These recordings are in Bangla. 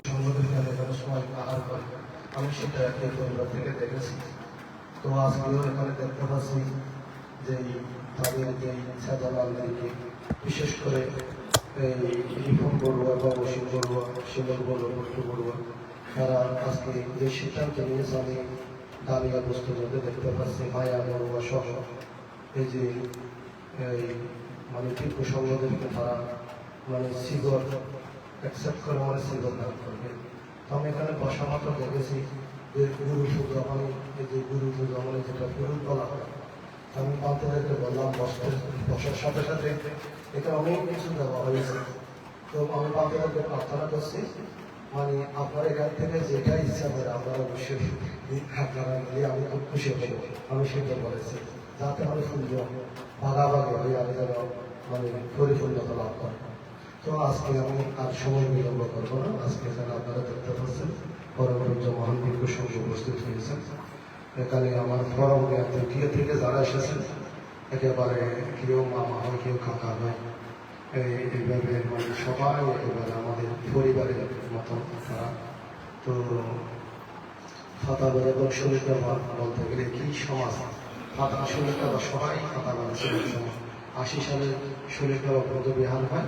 সংগঠন এখানে সময় আহার করে, আমি সেটা এই পরিবার থেকে দেখেছি। তো আজকেও এখানে দেখতে পাচ্ছি যে তাদের যে চেতনাকে বিশেষ করে এই রিফন বড়ুয়া বা অসীম বড়ুয়া, শিমল বড়ুয়া, বট্টু বড়ুয়া, তারা আজকে যে সিদ্ধান্ত নিয়েছে আমি দাঁড়িয়ে বস্তুর মধ্যে দেখতে পাচ্ছি মায়া বড়ুয়া সহ এই যে এই মানে টিপু সংগঠনকে তারা মানে সিগর অ্যাকসেপ্ট করে, মানে সিগর দান করবে। তো আমি এখানে বসা মাত্র দেখেছি যে গুরু পূজা মানে এই যে গুরু পূজা মানে যেটা গুরু বলা হয়, আমি পান্তাদেরকে বললাম বসার সাথে সাথে এখানে অনেক কিছু দেওয়া হয়েছে। তো আমি পান্তাদেরকে প্রার্থনা করছি মানে আপনার এখান থেকে যেটা ইচ্ছা করে আমরা অবশ্যই আপনারা গিয়ে আমি খুব খুশি হব, আমি সেটা বলেছি যাতে আমি সুন্দর ভাগাভাগি হয়ে আমি যেন মানে পরিপূর্ণতা লাভ করি। তো আজকে আমি আর সময় বিলম্ব করবো না, আজকে এখানে আপনারা দেখতে পাচ্ছেন পরবর্তী মহান বিজ্ঞ সঙ্গে উপস্থিত হয়েছেন। এখানে আমার ফরম তৃতীয় থেকে যারা এসেছেন একেবারে কেউ মামা হয় কেউ কাকা হয়, এইভাবে মানে সবাই একেবারে আমাদের পরিবারের মতো তারা। তো ফাতাবাদ এবং শরীরটাবাদ বলতে গেলে কি সমাজ, ফাতা শরীরটাবাদ সবাই ফাতাবাদ ছিল। 80 সালে শরীরটাবাদ পর্যন্ত বিহার হয়,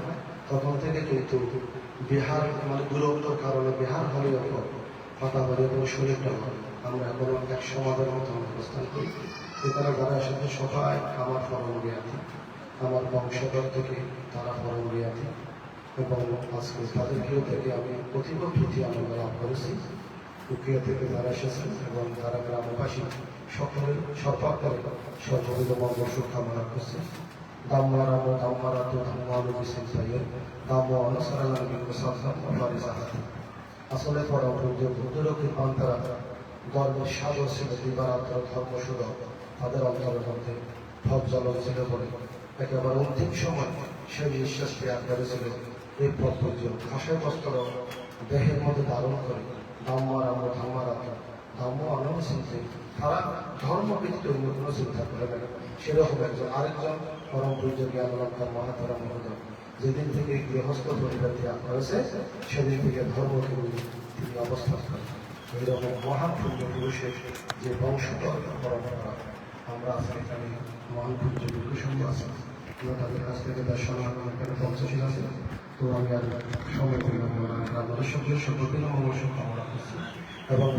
তখন থেকে কিন্তু বিহার মানে দূরত্বর কারণে বিহার হলেও ফাতাবাদ এবং শরীরটাবাদ আমরা এখনো এক সমাজের মতো অবস্থান করি। এখানে যারা এসেছে সবাই আমার পরম জ্ঞানী, আমার বংশধর থেকে তারা পরম জ্ঞানী, এবং আজকে তাদেরকেও থেকে আমি অতীব প্রীতি আনন্দ লাভ করেছি। উকিয়া থেকে যারা এসেছেন এবং যারা গ্রামবাসী সকলের সর্বাত্মক সর্ববিধ মঙ্গল সুখ কামনা করছে। দাম্মারা ও দাম্মারা তো ধাম্মালুবি সিনসাইয়ের দাম্ম অনুসরণ কিন্তু সাবসারি সাহায্য আসলে পরম পূজ্য বুদ্ধরক্ষী পান্তারা গর্বের সাগর ছিল দিবারাত্র ধর্মসুর, তাদের অন্তরের মধ্যে ভব জ্বলন ছিল বলে একেবারে অন্তিম সময় সে নিঃশ্বাস ত্যাগ করেছিল। এই পথপূজ্য ভাষায় বস্ত্র দেহের মধ্যে ধারণ করে ধাম্মারাম ধাম্মারাত ধর্ম অনুসৃতি তারা ধর্ম ব্যতীত অন্য কোনো চিন্তা করে না। সেরকম একজন আরেকজন পরম পূজ্য জ্ঞানলঙ্কার মহাতারা মহোদয় যেদিন থেকে গৃহস্থ পরিবার ত্যাগ করেছে সেদিন থেকে ধর্মকে তিনি অবস্থান করেন। এইরকম মহান পূজ্য পুরুষের যে বংশধর পরম্পরা আমরা আজকে এখানে মহান পূজ্য বিভূষণ আছে, আমরা তাদের কাছ থেকে দর্শন এখানে পঞ্চশীল আছে। তো আমি আর সময় করলাম আমাদের সকলের সকলকে অবশ্যই কামনা করছি এবং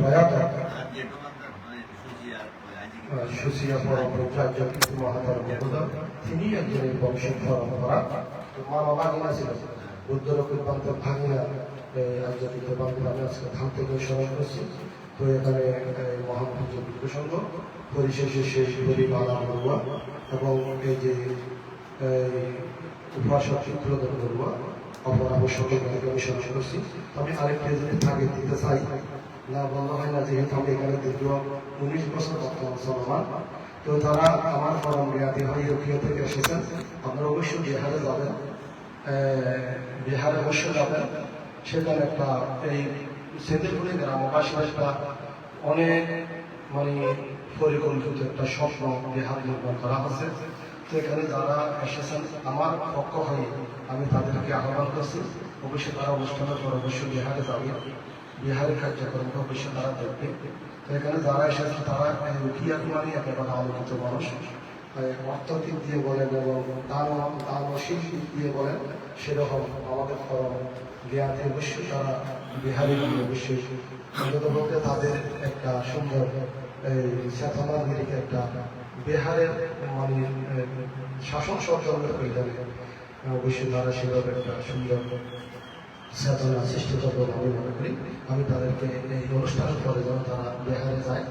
সুশিয়া পরম্পরাচার্য কিন্তু মহাতার মহোদয় তিনি একজন এই বংশের পরম্পরা মা বাবা কিনা ছিল বুদ্ধরক্ষীর পান্তের ভাঙিয়া আন্তর্জাতিক বান্ধব আমি আজকে ধান থেকে স্মরণ করছি। তো এখানে মহান পূজ্য বিভূষণ পরিশেষে শেষ করি বালা বড়ুয়া এবং এই যে উপাসক চিত্রধর বড়ুয়া অপর আবশ্যকের থেকে আমি স্মরণ করছি। আমি আরেকটা যদি থাকে দিতে চাই না বলা হয় না, যেহেতু আমি এখানে দীর্ঘ 19 বছর বর্তমান চলমান। তো তারা আমার পরম জ্ঞাতি হয়ে উকিয়া থেকে এসেছেন। আপনারা অবশ্যই বিহারে যাবেন, বিহারে অবশ্যই যাবেন। সেখানে একটা এই সেদেরপুরে গ্রামবাসী একটা অনেক মানে পরিকল্পিত একটা স্বপ্ন বিহার নির্মাণ করা হচ্ছে। তো এখানে যারা এসেছেন আমার পক্ষ হয়ে আমি তাদেরকে আহ্বান করছি, অবশ্যই তারা অনুষ্ঠানের পর অবশ্যই বিহারে যাবে, বিহারের কার্যক্রমটা অবশ্যই তারা দেখবে। তো এখানে যারা এসেছে তারা উকিয়া কুমারী একেবারে আলোকিত মানুষ, অর্থদিক দিয়ে বলেন এবং দানশীল দিক দিয়ে বলেন, সেরকম আমাদের পরম জ্ঞানে অবশ্যই তারা বিহারে গিয়ে অবশ্যই অন্তত বলতে তাদের একটা সুন্দর চেতনার দিকে একটা বিহারের মানে শাসন সরকারের প্রয়োজনে অবশ্যই তারা সেভাবে একটা সুন্দর চেতনা সৃষ্টি করবো আমি মনে করি। আমি তাদেরকে এই অনুষ্ঠানের পরে যেন তারা বিহারে যায়,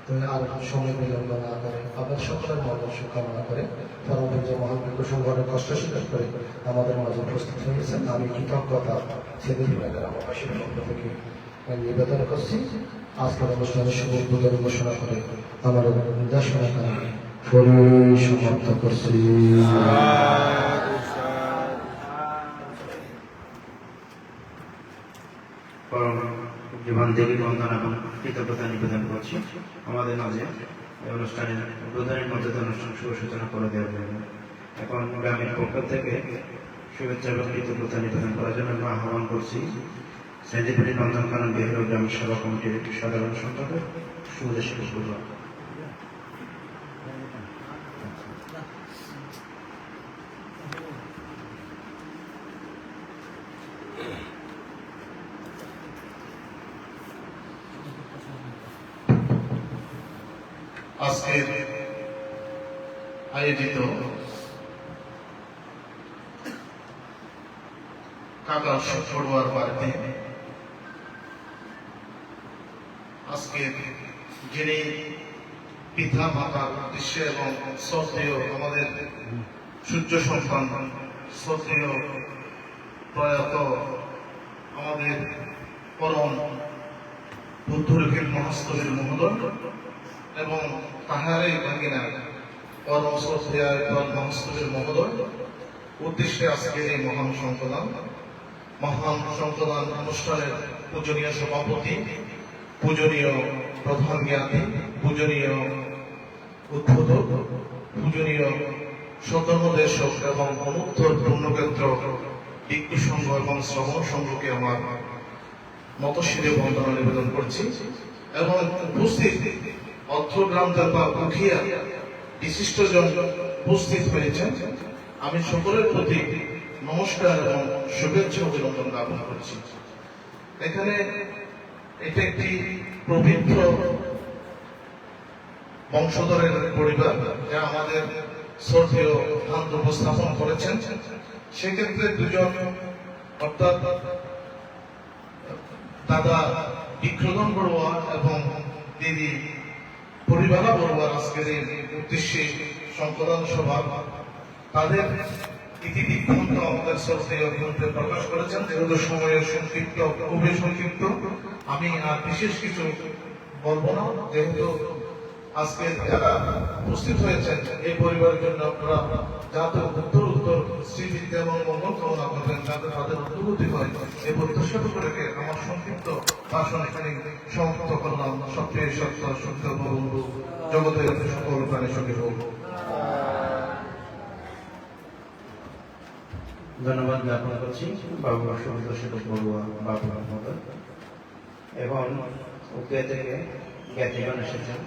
তো আর সময় বিলম্ব না করে আবার সকলের মঙ্গল কামনা করে পরবর্তী মহান বিজ্ঞ সংগঠনের কষ্ট স্বীকার করে আমাদের মাঝে উপস্থিত হয়েছেন। আমি কৃতজ্ঞতা সেদিন গ্রামবাসীর পক্ষ থেকে নিবেদন করছি। আজকের অনুষ্ঠানের শুভ উদ্বোধন ঘোষণা করে আমার নির্দেশনা সমাপ্ত করছি। জীবন দেবী বন্দন এবং কৃতজ্ঞতা নিবেদন করছি। আমাদের মাঝে অনুষ্ঠানের উদ্বোধনের মধ্যে অনুষ্ঠান শুভ সূচনা করে দেওয়ার জন্য এখন গ্রামের পক্ষ থেকে শুভেচ্ছা এবং কৃতজ্ঞতা নিবেদন করার জন্য আমরা আহ্বান করছি সেন্দিপুরি নন্দনকানন বিহার গ্রাম সেবা কমিটির সাধারণ সম্পাদক সুদেশ বড়ুয়া। আজকের আয়োজিত কাকা পড়ুয়ার বাড়িতে আজকের যিনি পিতা মাতার উদ্দেশ্যে এবং শ্রদ্ধেয় আমাদের সূর্য সন্তান শ্রদ্ধেয় প্রয়াত আমাদের পরম বুদ্ধরূপের মহাস্তবীর মহোদয় এবং তাহারই ভাগিনা পরম শ্রদ্ধেয় মহাস্তবীর মহোদয় উদ্দেশ্যে আজকের এই মহান সংকলন অনুষ্ঠানের পূজনীয় সভাপতি, পূজনীয় প্রধান জ্ঞানী, পূজনীয় উদ্বোধক, পূজনীয় সদর্মদেশক এবং অনুত্তর পূর্ণক্ষেত্র ভিক্ষু সংঘ এবং শ্রমণ সংঘকে আমার নতশিরে বন্দনা নিবেদন করছি এবং উপস্থিত অর্থগ্রাম বা মুখিয়া বিশিষ্টজন উপস্থিত হয়েছেন। আমি সকলের প্রতি নমস্কার এবং শুভেচ্ছা অভিনন্দন জ্ঞাপন করছি। এখানে এটা একটি পবিত্র বংশধরের পরিবার যা আমাদের শ্রদ্ধেয় ভান্ত উপস্থাপন করেছেন। সেক্ষেত্রে দুজন অর্থাৎ দাদা বিক্রদন বড়ুয়া এবং দিদি পরিবারা বড়ুয়ার আজকের এই উদ্দেশ্যে সংকলন সভা তাদের ইতিবৃত্তান্ত আমাদের শ্রদ্ধেয় গ্রন্থে প্রকাশ করেছেন। যেহেতু সময়ের সংক্ষিপ্ত, খুবই সংক্ষিপ্ত, আমি আর বিশেষ কিছু বলবো না। যেহেতু আজকে যারা উপস্থিত হয়েছেন এই পরিবারের জন্য আপনারা যাতে উত্তর স্মৃতিতে এবং মঙ্গল কামনা করবেন, যাতে তাদের উদ্যোগতি হয় এই প্রত্যাশা করে আমার সংক্ষিপ্ত ভাষণ এখানে সমাপ্ত করলাম। সবচেয়ে সত্য সত্য বন্ধু জগতের সকল প্রাণীর সঙ্গে হোক। ধন্যবাদ জ্ঞাপন করছি বাবু সুদেশ বড়ুয়া বাবু মহোদয় এবং উকিয়া থেকে জ্ঞাতিগণ এসেছেন।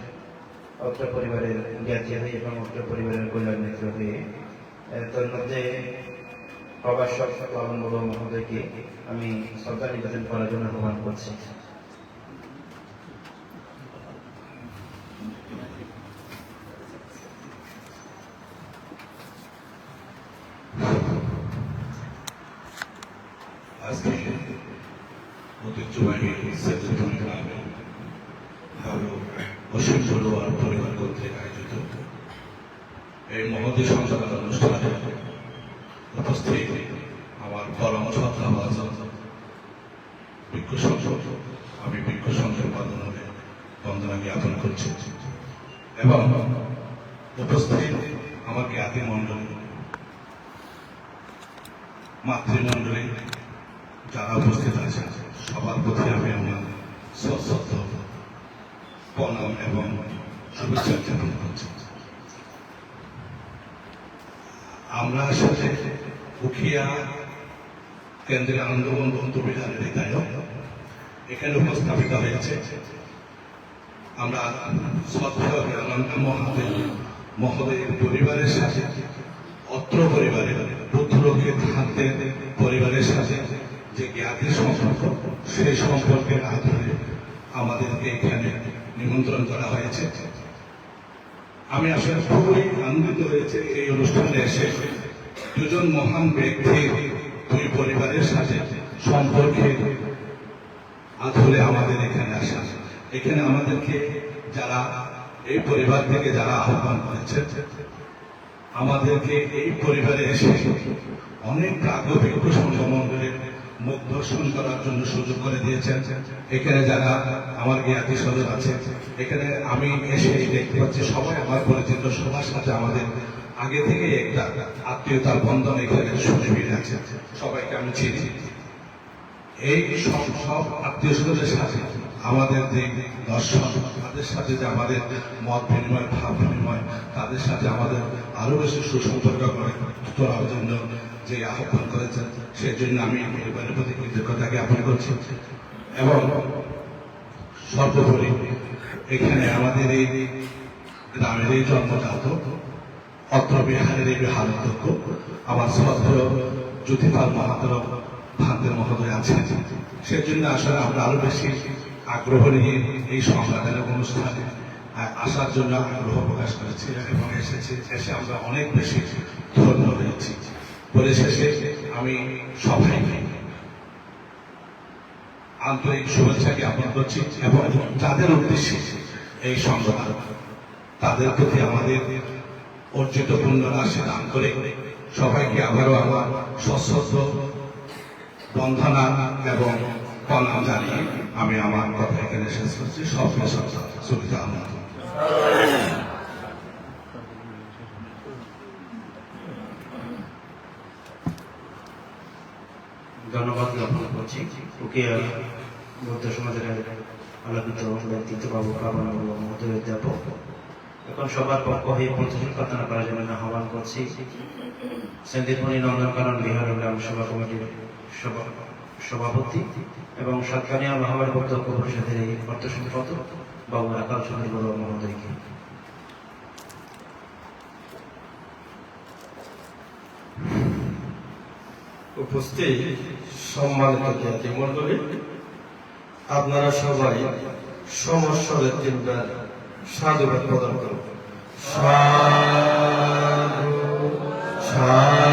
অত্র পরিবারের জ্ঞাতি হয়ে এবং অত্র পরিবারের কল্যাণ মিত্র হয়ে তোর মধ্যে প্রবাসক বাবন বড়ুয়া মহোদয়কে আমি শ্রদ্ধা নিবেদন করার জন্য আহ্বান করছি। আজকে ঐতিহ্যবাহী সেতুন গ্রামে অসীম বড়ুয়ার পরিবার কর্তৃক আয়োজিত এই মহতী সংস্কার অনুষ্ঠানে উপস্থিত আমার পরম শ্রদ্ধাভাজন ভিক্ষু সংঘ, আমি ভিক্ষু সংঘের মাধ্যমে বন্দনা জ্ঞাপন করছি এবং উপস্থিত আমার জ্ঞাতি মন্ডলী, মাতৃমন্ডলী যারা উপস্থিত আছেন সবার প্রতি আমি আমার সশ্রদ্ধ প্রণাম এবং শুভেচ্ছা জ্ঞাপন করছি। আমরা আসলে উখিয়া কেন্দ্রীয় আনন্দবন বন্ধুবিহারের বিধায়ক এখানে উপস্থাপিত হয়েছে। আমরা মহোদয়ের পরিবারের সাথে অত্র পরিবারের বুদ্ধরক্ষের হাতের পরিবারের সাথে যে জ্ঞাতির সম্পর্ক, সেই সম্পর্কের আধারে আমাদেরকে এখানে নিমন্ত্রণ করা হয়েছে। আমি আসলে খুবই আনন্দিত হয়েছে এই অনুষ্ঠানে এসে দুজন মহান ব্যক্তির দুই পরিবারের সাথে সম্পর্কে আধরে আমাদের এখানে আসা। এখানে আমাদেরকে যারা এই পরিবার থেকে যারা আহ্বান করেছে, আমাদেরকে এই পরিবারে এসে অনেক প্রাজ্ঞভিজ্ঞ সংঘমন্ডলের মুখ দর্শন করার জন্য সুযোগ করে দিয়েছেন। এখানে যারা আমার জ্ঞাতি স্বজন আছে, এখানে আমি এসে দেখতে পাচ্ছি সবাই আমার পরিচিত, সবার সাথে আমাদের আগে থেকে একটা আত্মীয়তার বন্ধন এখানে সুনিবিড় আছে। সবাইকে আমি চিনি। এই সব আত্মীয় স্বজনের সাথে আমাদের যে দর্শন, তাদের সাথে যে আমাদের মত বিনিময়, ভাব বিনিময়, তাদের সাথে আমাদের আরো বেশি সুসম্পর্ক করার জন্য যে আহ্বান করেছেন সেই জন্য আমি পরিবারের প্রতি কৃতজ্ঞতা জ্ঞাপন করছি। এবং সর্বোপরি এখানে আমাদের এই গ্রামের এই জন্মজাত অত্র বিহারের এই বিহারাধ্যক্ষ আমার শ্রদ্ধেয় জ্যোতিপাল মাহাতো ভান্তের মহোদয় আছেন। সেজন্য আসলে আমরা আরো বেশি আগ্রহ নিয়ে এই সংবাদের অনুষ্ঠানে আসার জন্য আগ্রহ প্রকাশ করেছি এবং এসে আমরা অনেক বেশি ধন্য হয়েছি। পরিশেষে আমি সবাইকে আন্তরিক শুভেচ্ছা জ্ঞাপন করছি এবং যাদের উদ্দেশ্যে এই সংবাদ তাদের প্রতি আমাদের অর্জিত পুণ্য রাশি দান করে সবাইকে আবারও আমার সশ্রদ্ধ বন্দনা এবং প্রণাম জানিয়ে আমি আমার কথা এখানে শেষ করছি। সব সুবিধা আমার ধন্যবাদ জ্ঞাপন করছি উকিয়া বৌদ্ধ সমাজের আলোকিত ব্যক্তিত্ব বাবু কাবান মহোদয় অধ্যাপক। এখন সবার পক্ষ হয়ে প্রতিযোগ প্রার্থনা করার জন্য আহ্বান করছি সেন্দিরমণি নন্দনকানন বিহার গ্রাম সভা কমিটির সভাপতি এবং সাতকানিয়া মহাবার বৌদ্ধ পরিষদের এই অর্থ সম্পাদক বাবু আকাল চন্দ্র বড়ুয়া মহোদয়কে। উপস্থিত সম্মানিত জ্ঞাতি মণ্ডলী, আপনারা সবাই সমস্বরে তিনবার সাধুবাদ প্রদান করুন। সাধু সাধু।